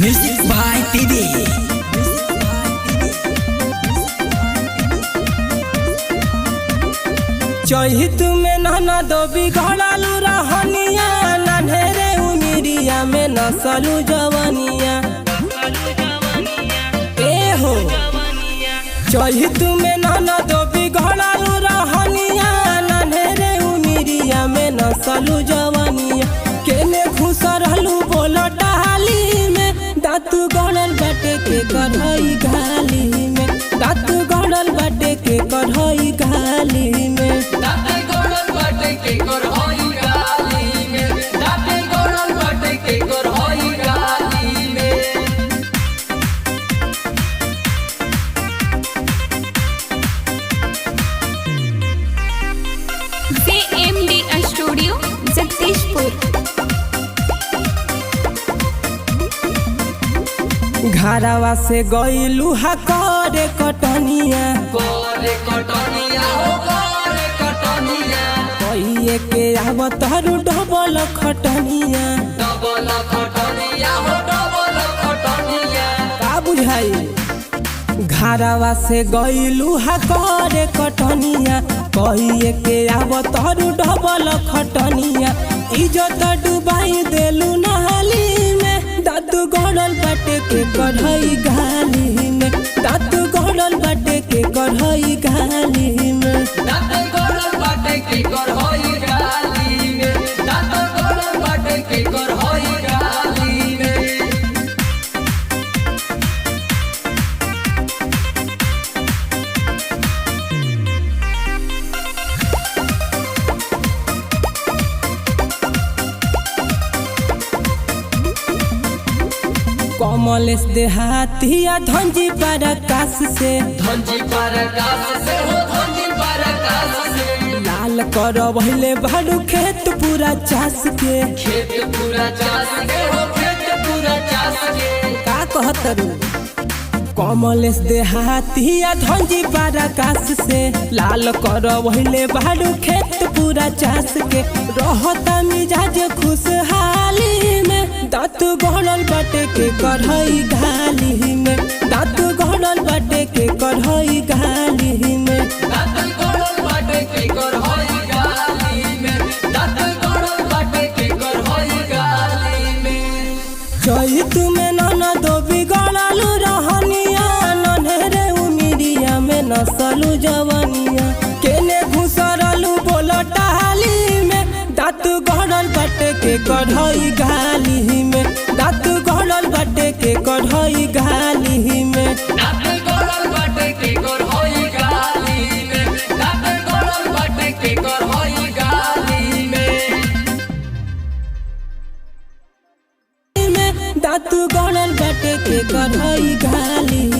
Music by TV. चहित में नाना दो बिगड़ालू रहनिया, नन्हेरे उमिरिया में नसलू जवनिया। ए हो चहित में नाना दो बिगड़ालू रहनिया, नन्हेरे उमिरिया में नसलू जवनिया। केने खुश रहलू बोल डाली में, दाँत गड़ल बाटे के कढ़ई घाली में, दाँत गड़ल बाटे के कढ़ई घाली में। स्टूडियो जगदीशपुर। घरवा से गईलू हा करे कटनिया, कहिए के आवत हरू डबल खटनिया। का बुझाई घरवा से गईलू हा करे कटनिया, कहिए के आवत हरू डबल खटनिया। इज्जत डुबाई देलू नहाली में, दाँत गड़ल बाटे के कढ़ई घाली में, दाँत गड़ल बाटे के कढ़ई घाली में। कमलेश देहातिया धंजी परकाश से, लाल कर भले भरू खेत पूरा चास के। का कहतरू कमलेश देहातिया धंजी परकाश से, लाल कर भले भरू खेत पूरा चास के। रहता मिजाज खुशहाली में, दाँत गड़ल बाटे के कढ़ई घाली में, दाँत गड़ल बाटे के कढ़ई घाली में। चहित में नाना दो बिगड़ालू रहनिया, नन्हेरे उमिरिया में नसलू जवनिया। केने घुसरलू बोल डाली में, दाँत गड़ल बाटे के कढ़ई घाली में, दाँत गड़ल बाटे के कढ़ई घाली में। दाँत गड़ल बाटे के कढ़ई घाली।